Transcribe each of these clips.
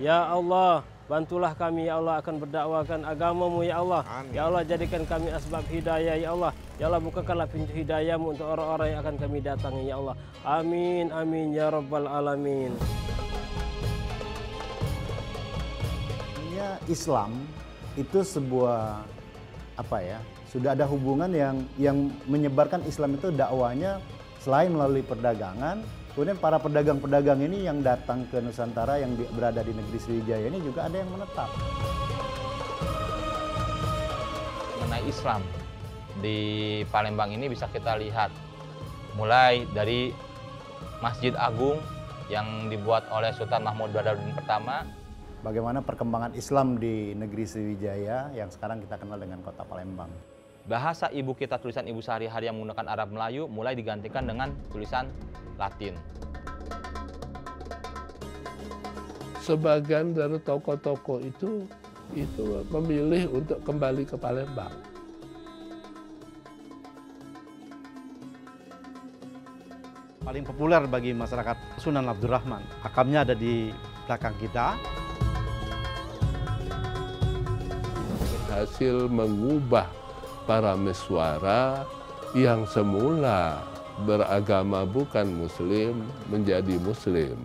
Ya Allah, bantulah kami ya Allah akan berdakwakan agamamu ya Allah. Amin. Ya Allah, jadikan kami asbab hidayah ya Allah. Ya Allah, bukakanlah pintu hidayahmu untuk orang-orang yang akan kami datangi ya Allah. Amin, amin ya rabbal alamin. Islam itu sebuah sudah ada hubungan yang menyebarkan Islam itu dakwanya selain melalui perdagangan, kemudian para pedagang-pedagang ini yang datang ke Nusantara yang berada di negeri Sriwijaya ini juga ada yang menetap. Mengenai Islam di Palembang ini bisa kita lihat mulai dari Masjid Agung yang dibuat oleh Sultan Mahmud Badarudin pertama. Bagaimana perkembangan Islam di negeri Sriwijaya yang sekarang kita kenal dengan kota Palembang. Bahasa ibu kita, tulisan ibu sehari-hari yang menggunakan Arab Melayu mulai digantikan dengan tulisan Latin. Sebagian dari tokoh-tokoh itu memilih untuk kembali ke Palembang. Paling populer bagi masyarakat Sunan Abdurrahman. Makamnya ada di belakang kita. Hasil mengubah para miswara yang semula beragama bukan Muslim menjadi Muslim.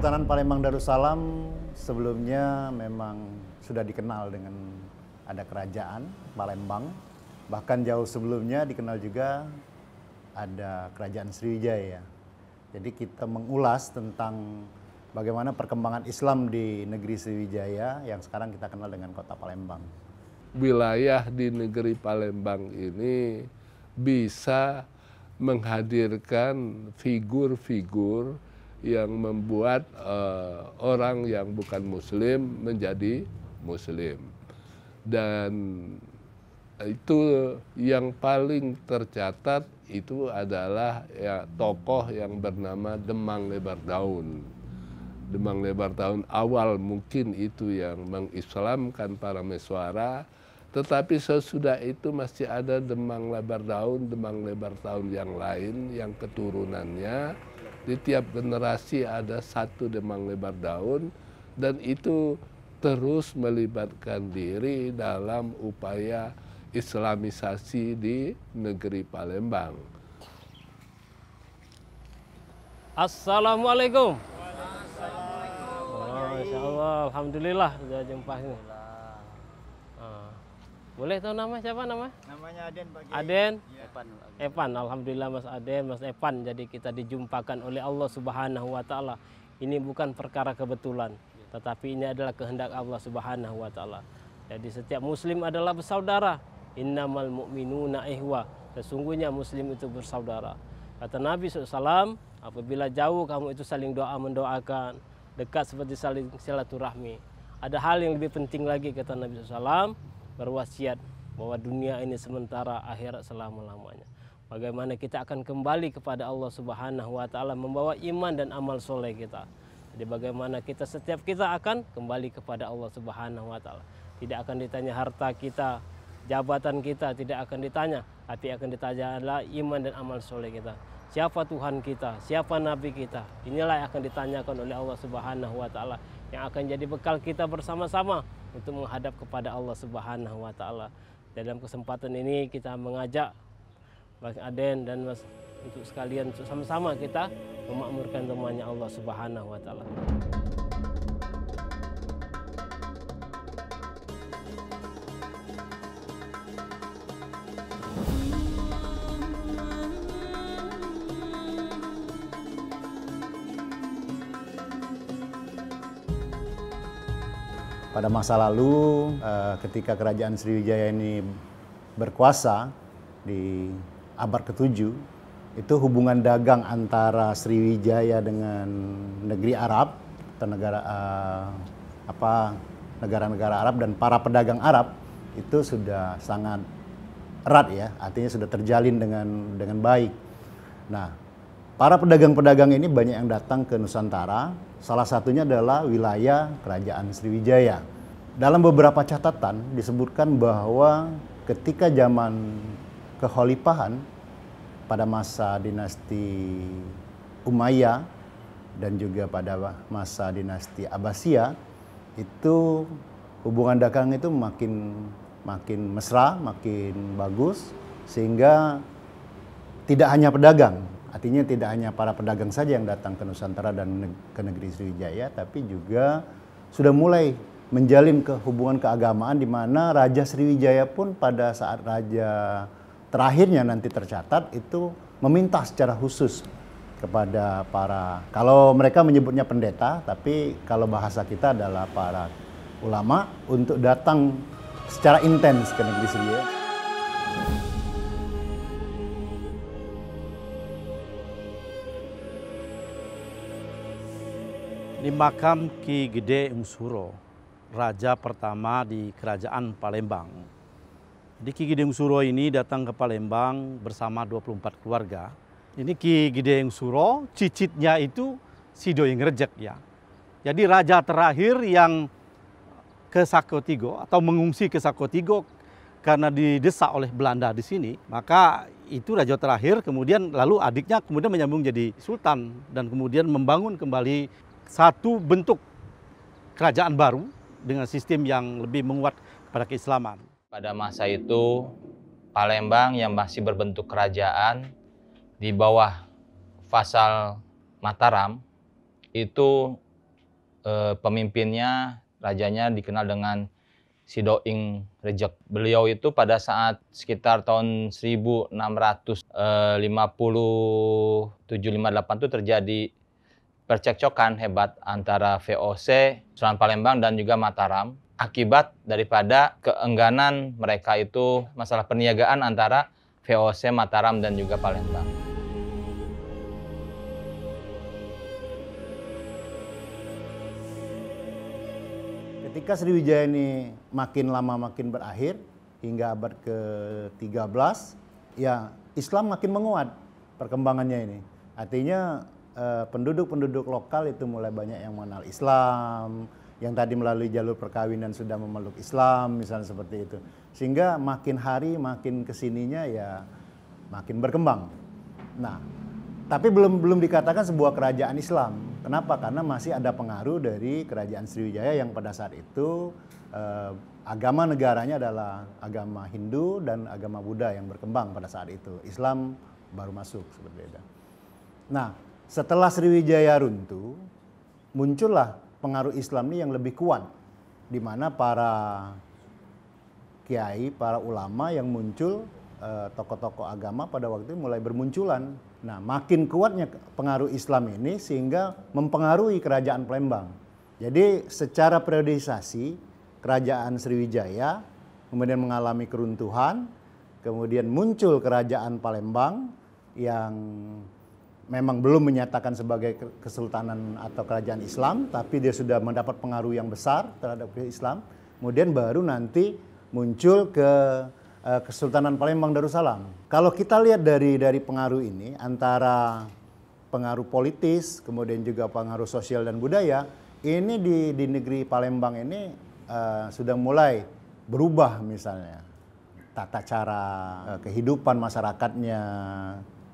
Kesultanan Palembang Darussalam sebelumnya memang sudah dikenal dengan ada kerajaan Palembang. Bahkan jauh sebelumnya dikenal juga ada kerajaan Sriwijaya. Jadi kita mengulas tentang bagaimana perkembangan Islam di negeri Sriwijaya yang sekarang kita kenal dengan kota Palembang. Wilayah di negeri Palembang ini bisa menghadirkan figur-figur yang membuat orang yang bukan Muslim menjadi Muslim. Dan itu yang paling tercatat itu adalah tokoh yang bernama Demang Lebar Daun. Demang Lebar Daun awal mungkin itu yang mengislamkan para Meswara, tetapi sesudah itu masih ada Demang Lebar Daun yang lain yang keturunannya. Di tiap generasi ada satu Demang Lebar Daun, dan itu terus melibatkan diri dalam upaya Islamisasi di negeri Palembang. Assalamualaikum. Masya Allah, alhamdulillah sudah jumpa ini. Boleh tahu nama siapa nama? Namanya Aden Pak Kiai. Aden? Epan. Epan, alhamdulillah Mas Aden, Mas Epan. Jadi kita dijumpakan oleh Allah Subhanahu wa taala. Ini bukan perkara kebetulan, tetapi ini adalah kehendak Allah Subhanahu wa taala. Jadi setiap muslim adalah bersaudara. Innamal mu'minuna ihwa. Sesungguhnya muslim itu bersaudara. Kata Nabi SAW, apabila jauh kamu itu saling doa mendoakan, dekat seperti saling silaturahmi. Ada hal yang lebih penting lagi kata Nabi SAW, berwasiat bahwa dunia ini sementara, akhirat selama-lamanya. Bagaimana kita akan kembali kepada Allah Subhanahu wa taala membawa iman dan amal soleh kita. Jadi bagaimana setiap kita akan kembali kepada Allah Subhanahu wa taala. Tidak akan ditanya harta kita, jabatan kita, tidak akan ditanya, tapi akan ditanya adalah iman dan amal soleh kita. Siapa Tuhan kita, siapa Nabi kita. Inilah yang akan ditanyakan oleh Allah Subhanahu wa taala, yang akan jadi bekal kita bersama-sama untuk menghadap kepada Allah Subhanahu wa taala. Dalam kesempatan ini kita mengajak Mas Aden dan Mas untuk sekalian untuk sama-sama kita memakmurkan rumahnya Allah Subhanahu wa taala. pada masa lalu ketika kerajaan Sriwijaya ini berkuasa di abad ke-7, itu hubungan dagang antara Sriwijaya dengan negeri Arab atau negara-negara Arab dan para pedagang Arab itu sudah sangat erat ya, artinya sudah terjalin dengan baik. Nah, para pedagang-pedagang ini banyak yang datang ke Nusantara, salah satunya adalah wilayah kerajaan Sriwijaya. Dalam beberapa catatan disebutkan bahwa ketika zaman kekhalifahan pada masa dinasti Umayyah dan juga pada masa dinasti Abbasiyah, itu hubungan dagang itu makin mesra, makin bagus, sehingga tidak hanya pedagang, artinya tidak hanya para pedagang saja yang datang ke Nusantara dan ke negeri Sriwijaya, tapi juga sudah mulai menjalin hubungan keagamaan, di mana Raja Sriwijaya pun pada saat raja terakhirnya nanti tercatat itu meminta secara khusus kepada kalau mereka menyebutnya pendeta, tapi kalau bahasa kita adalah para ulama untuk datang secara intens ke negeri Sriwijaya. Di makam Ki Gede Ungsuro, raja pertama di kerajaan Palembang. Di Ki Gede Ungsuro ini datang ke Palembang bersama 24 keluarga. Ini Ki Gede Ungsuro, cicitnya itu Sidoing Rejek ya. Jadi raja terakhir yang ke Sakotigo atau mengungsi ke Sakotigo karena didesak oleh Belanda di sini, maka itu raja terakhir, kemudian lalu adiknya kemudian menyambung jadi sultan dan kemudian membangun kembali satu bentuk kerajaan baru dengan sistem yang lebih menguat kepada keislaman. Pada masa itu, Palembang yang masih berbentuk kerajaan di bawah Fasal Mataram, itu pemimpinnya, rajanya dikenal dengan Sidoing Rejek. Beliau itu pada saat sekitar tahun 1657-58 itu terjadi percekcokan hebat antara VOC, Sunan Palembang dan juga Mataram. Akibat daripada keengganan mereka itu masalah perniagaan antara VOC, Mataram, dan juga Palembang. Ketika Sriwijaya ini makin lama makin berakhir, hingga abad ke-13, ya Islam makin menguat perkembangannya ini. Artinya penduduk-penduduk lokal itu mulai banyak yang mengenal Islam, yang tadi melalui jalur perkawinan sudah memeluk Islam, misalnya seperti itu. Sehingga makin hari makin kesininya ya makin berkembang. Nah, tapi belum dikatakan sebuah kerajaan Islam. Kenapa? Karena masih ada pengaruh dari kerajaan Sriwijaya yang pada saat itu agama negaranya adalah agama Hindu dan agama Buddha yang berkembang pada saat itu. Islam baru masuk seperti itu. Nah, setelah Sriwijaya runtuh, muncullah pengaruh Islam ini yang lebih kuat, di mana para kiai, para ulama yang muncul, tokoh-tokoh agama pada waktu itu mulai bermunculan. Nah, makin kuatnya pengaruh Islam ini sehingga mempengaruhi kerajaan Palembang. Jadi secara periodisasi, kerajaan Sriwijaya kemudian mengalami keruntuhan, kemudian muncul kerajaan Palembang yang memang belum menyatakan sebagai kesultanan atau kerajaan Islam, tapi dia sudah mendapat pengaruh yang besar terhadap Islam. Kemudian baru nanti muncul ke Kesultanan Palembang Darussalam. Kalau kita lihat dari pengaruh ini, antara pengaruh politis, kemudian juga pengaruh sosial dan budaya, ini di negeri Palembang ini sudah mulai berubah, misalnya tata cara kehidupan masyarakatnya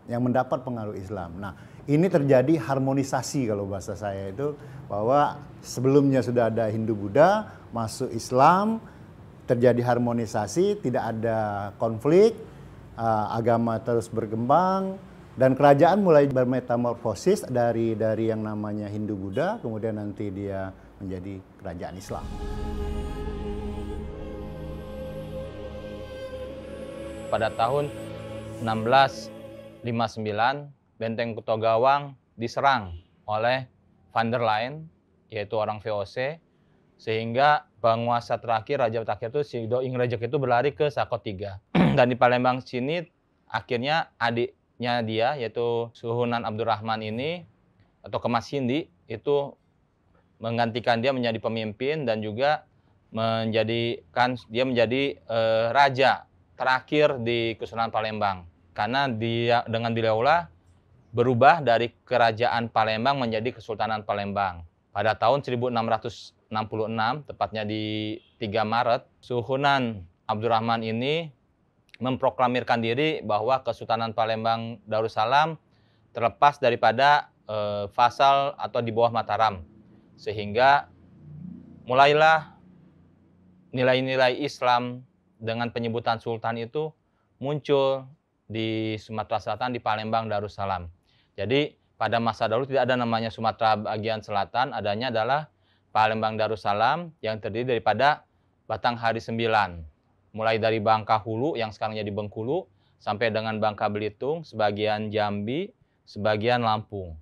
yang mendapat pengaruh Islam. Nah, ini terjadi harmonisasi kalau bahasa saya itu, bahwa sebelumnya sudah ada Hindu-Buddha, masuk Islam, terjadi harmonisasi, tidak ada konflik, agama terus berkembang, dan kerajaan mulai bermetamorfosis dari yang namanya Hindu-Buddha, kemudian nanti dia menjadi kerajaan Islam. Pada tahun 1659, Benteng Kutogawang diserang oleh Van der Lijn, yaitu orang VOC, Sehingga penguasa terakhir, raja terakhir itu si Doing Rejek itu berlari ke Sakotiga. Dan di Palembang sini akhirnya adiknya dia yaitu Suhunan Abdurrahman ini atau Kemas Hindi itu menggantikan dia menjadi pemimpin dan juga dia menjadi raja terakhir di Kesultanan Palembang. Karena dia dengan beliaulah berubah dari Kerajaan Palembang menjadi Kesultanan Palembang. Pada tahun 1666, tepatnya di 3 Maret, Suhunan Abdurrahman ini memproklamirkan diri bahwa Kesultanan Palembang Darussalam terlepas daripada fasal atau di bawah Mataram. Sehingga mulailah nilai-nilai Islam dengan penyebutan sultan itu muncul di Sumatera Selatan, di Palembang Darussalam. Jadi pada masa dahulu tidak ada namanya Sumatera bagian selatan, adanya adalah Palembang Darussalam yang terdiri daripada Batanghari 9. Mulai dari Bangka Hulu yang sekarang jadi Bengkulu, sampai dengan Bangka Belitung, sebagian Jambi, sebagian Lampung.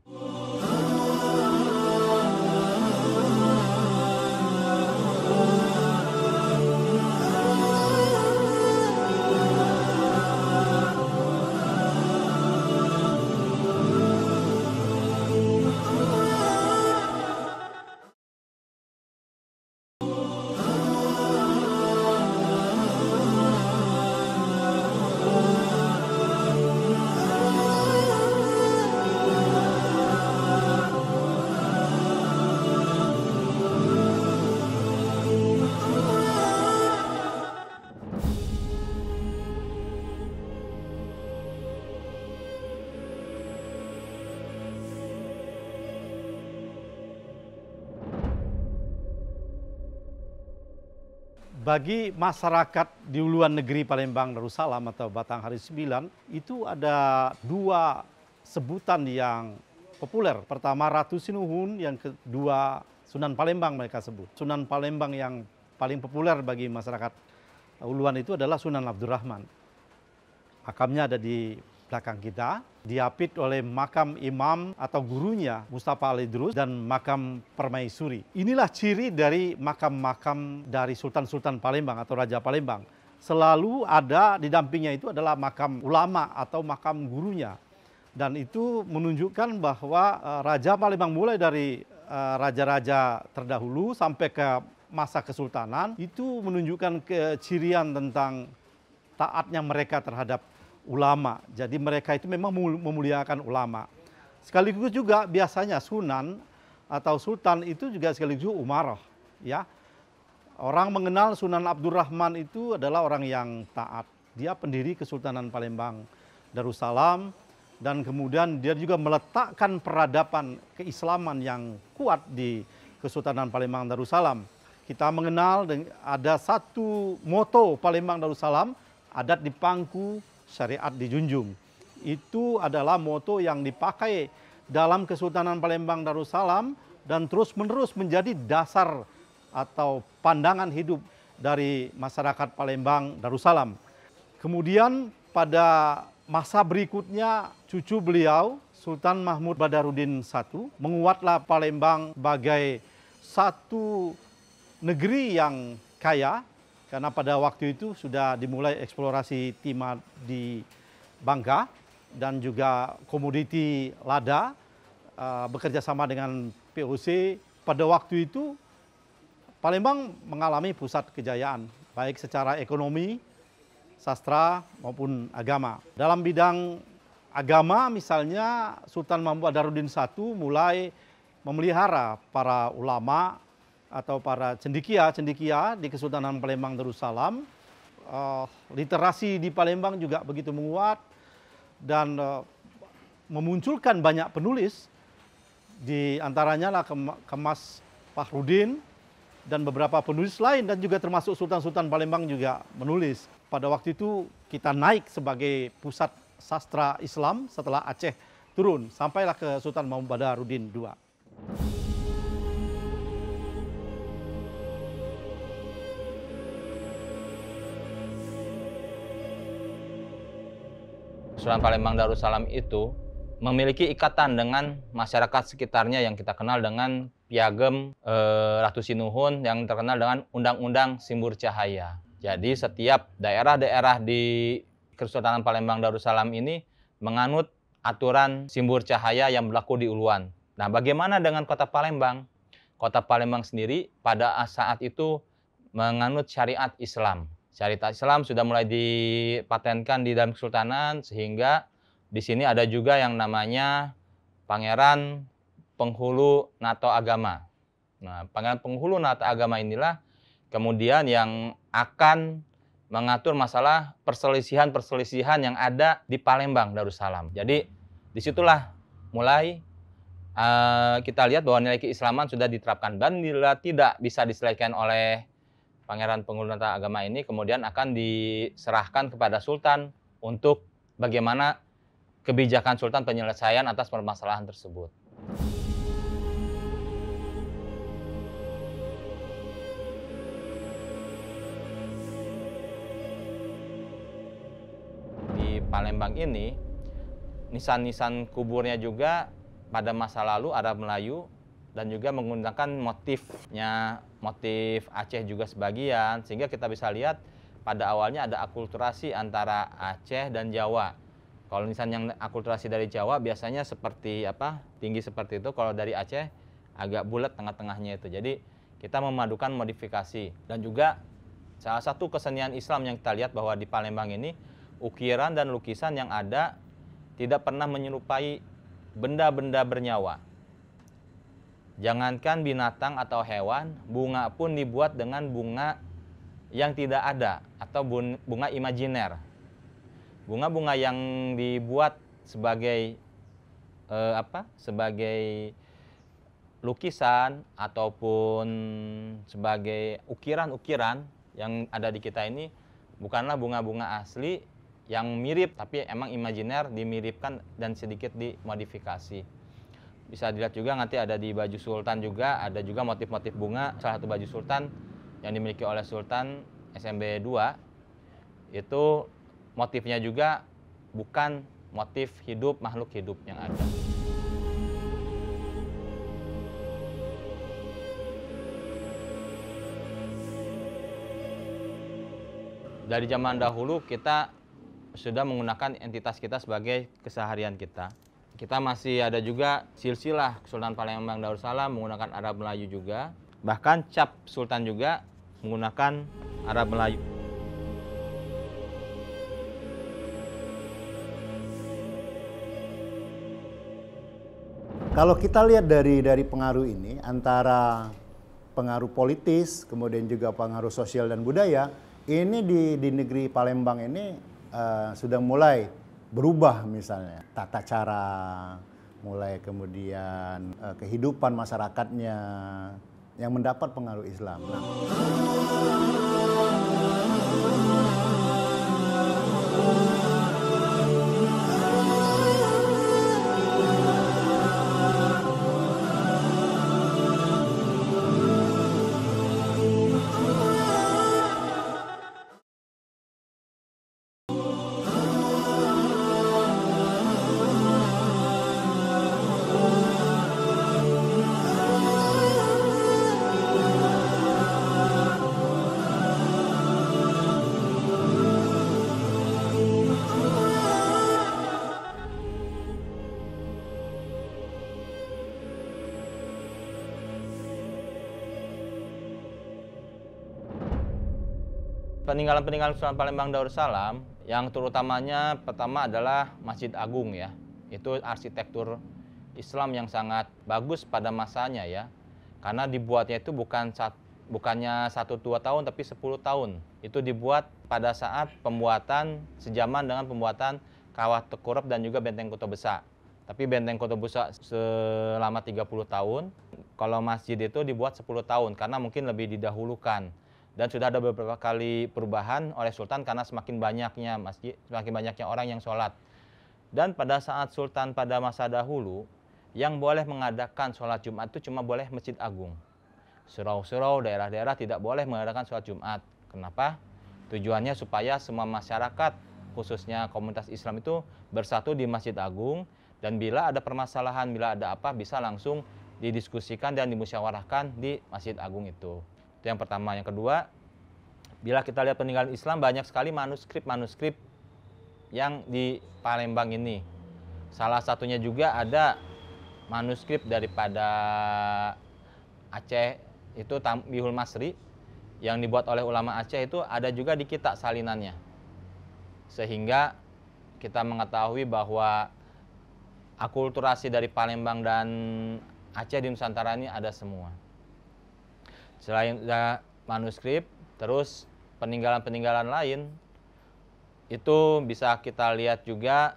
Bagi masyarakat di Uluan Negeri Palembang Darussalam atau Batanghari 9 itu ada 2 sebutan yang populer. Pertama Ratu Sinuhun, yang kedua Sunan Palembang mereka sebut. Sunan Palembang yang paling populer bagi masyarakat Uluan itu adalah Sunan Abdurrahman. Makamnya ada di belakang kita, diapit oleh makam imam atau gurunya Mustafa Ali Idrus dan makam Permaisuri. Inilah ciri dari makam-makam dari Sultan-Sultan Palembang atau Raja Palembang. Selalu ada di dampingnya itu adalah makam ulama atau makam gurunya. Dan itu menunjukkan bahwa Raja Palembang mulai dari raja-raja terdahulu sampai ke masa kesultanan itu menunjukkan kecirian tentang taatnya mereka terhadap ulama. Jadi mereka itu memang memuliakan ulama. Sekaligus juga biasanya sunan atau sultan itu juga sekaligus umarah, ya. Orang mengenal Sunan Abdurrahman itu adalah orang yang taat. Dia pendiri Kesultanan Palembang Darussalam dan kemudian dia juga meletakkan peradaban keislaman yang kuat di Kesultanan Palembang Darussalam. Kita mengenal ada satu moto Palembang Darussalam, adat dipangku, syariat dijunjung. Itu adalah moto yang dipakai dalam Kesultanan Palembang Darussalam dan terus-menerus menjadi dasar atau pandangan hidup dari masyarakat Palembang Darussalam. Kemudian pada masa berikutnya cucu beliau Sultan Mahmud Badarudin I menguatlah Palembang sebagai satu negeri yang kaya. Karena pada waktu itu sudah dimulai eksplorasi timah di Bangka dan juga komoditi lada bekerja sama dengan POC. Pada waktu itu Palembang mengalami pusat kejayaan baik secara ekonomi, sastra maupun agama. Dalam bidang agama misalnya Sultan Mahmud Badarudin I mulai memelihara para ulama atau para cendekia di Kesultanan Palembang Darussalam. Literasi di Palembang juga begitu menguat dan memunculkan banyak penulis, di antaranya lah Kemas Fahrudin dan beberapa penulis lain, dan juga termasuk Sultan-Sultan Palembang juga menulis. Pada waktu itu kita naik sebagai pusat sastra Islam setelah Aceh turun, sampailah ke Sultan Mahmud Badarudin II. Kesultanan Palembang Darussalam itu memiliki ikatan dengan masyarakat sekitarnya yang kita kenal dengan Piagam Ratu Sinuhun yang terkenal dengan Undang-Undang Simbur Cahaya. Jadi setiap daerah-daerah di Kesultanan Palembang Darussalam ini menganut aturan Simbur Cahaya yang berlaku di Uluan. Nah, bagaimana dengan Kota Palembang? Kota Palembang sendiri pada saat itu menganut syariat Islam. Syariat Islam sudah mulai dipatenkan di dalam Kesultanan, sehingga di sini ada juga yang namanya Pangeran Penghulu Nato Agama. Nah, Pangeran Penghulu Nato Agama inilah kemudian yang akan mengatur masalah perselisihan-perselisihan yang ada di Palembang Darussalam. Jadi disitulah mulai kita lihat bahwa nilai keislaman sudah diterapkan, dan bila tidak bisa diselesaikan oleh Pangeran Penghulu Nato Agama ini, kemudian akan diserahkan kepada Sultan untuk bagaimana kebijakan Sultan penyelesaian atas permasalahan tersebut. Di Palembang ini, nisan-nisan kuburnya juga pada masa lalu Arab Melayu dan juga menggunakan motif Aceh juga sebagian, sehingga kita bisa lihat pada awalnya ada akulturasi antara Aceh dan Jawa. Kalau nisan yang akulturasi dari Jawa biasanya seperti tinggi seperti itu, kalau dari Aceh agak bulat tengah-tengahnya itu. Jadi kita memadukan modifikasi, dan juga salah satu kesenian Islam yang kita lihat bahwa di Palembang ini ukiran dan lukisan yang ada tidak pernah menyerupai benda-benda bernyawa. Jangankan binatang atau hewan, bunga pun dibuat dengan bunga yang tidak ada atau bunga imajiner. Bunga-bunga yang dibuat sebagai sebagai lukisan ataupun sebagai ukiran-ukiran yang ada di kita ini bukanlah bunga-bunga asli yang mirip, tapi emang imajiner, dimiripkan dan sedikit dimodifikasi. Bisa dilihat juga nanti ada di baju Sultan juga, ada juga motif-motif bunga. Salah satu baju Sultan yang dimiliki oleh Sultan SMB 2, itu motifnya juga bukan motif hidup, makhluk hidup yang ada. Dari zaman dahulu kita sudah menggunakan entitas kita sebagai keseharian kita. Kita masih ada juga silsilah Sultan Palembang Darussalam menggunakan Arab Melayu juga. Bahkan cap Sultan juga menggunakan Arab Melayu. Kalau kita lihat dari pengaruh ini, antara pengaruh politis, kemudian juga pengaruh sosial dan budaya, ini di negeri Palembang ini sudah mulai berubah, misalnya tata cara, mulai kemudian kehidupan masyarakatnya yang mendapat pengaruh Islam. Nah, peninggalan-peninggalan Sultan Palembang Darussalam yang terutamanya pertama adalah Masjid Agung ya. Itu arsitektur Islam yang sangat bagus pada masanya ya. Karena dibuatnya itu bukannya 1-2 tahun tapi 10 tahun. Itu dibuat pada saat pembuatan sejaman dengan pembuatan Kawah Tekurup dan juga Benteng Kota Besak. Tapi Benteng Kota Besak selama 30 tahun. Kalau masjid itu dibuat 10 tahun karena mungkin lebih didahulukan. Dan sudah ada beberapa kali perubahan oleh Sultan karena semakin banyaknya masjid, semakin banyaknya orang yang sholat. Dan pada saat Sultan pada masa dahulu, yang boleh mengadakan sholat Jumat itu cuma boleh Masjid Agung. Surau-surau, daerah-daerah tidak boleh mengadakan sholat Jumat. Kenapa? Tujuannya supaya semua masyarakat, khususnya komunitas Islam itu bersatu di Masjid Agung, Dan bila ada permasalahan, bila ada apa, bisa langsung didiskusikan dan dimusyawarahkan di Masjid Agung itu. Itu yang pertama. Yang kedua, bila kita lihat peninggalan Islam, banyak sekali manuskrip yang di Palembang ini. Salah satunya juga ada manuskrip daripada Aceh, itu Tambihul Masri, yang dibuat oleh ulama Aceh, itu ada juga di kita salinannya. Sehingga kita mengetahui bahwa akulturasi dari Palembang dan Aceh di Nusantara ini ada semua. Selain manuskrip, terus peninggalan-peninggalan lain, itu bisa kita lihat juga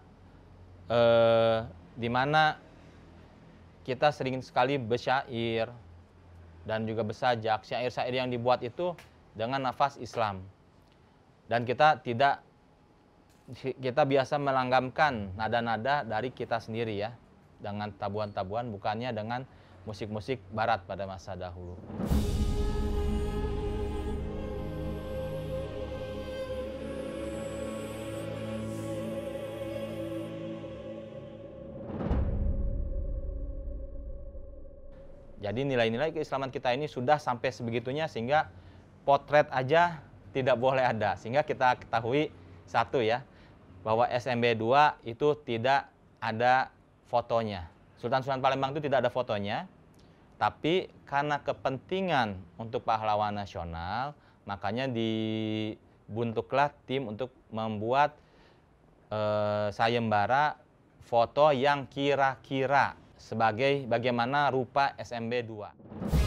di mana kita sering sekali bersyair dan juga bersajak. Syair-syair yang dibuat itu dengan nafas Islam. Dan kita biasa melanggamkan nada-nada dari kita sendiri ya, dengan tabuhan-tabuhan, bukannya dengan musik-musik barat pada masa dahulu. Jadi nilai-nilai keislaman kita ini sudah sampai sebegitunya sehingga potret aja tidak boleh ada. Sehingga kita ketahui satu ya, bahwa SMB 2 itu tidak ada fotonya. Sultan Palembang itu tidak ada fotonya, tapi karena kepentingan untuk pahlawan nasional, makanya dibentuklah tim untuk membuat sayembara foto yang kira-kira sebagai bagaimana rupa SMB 2.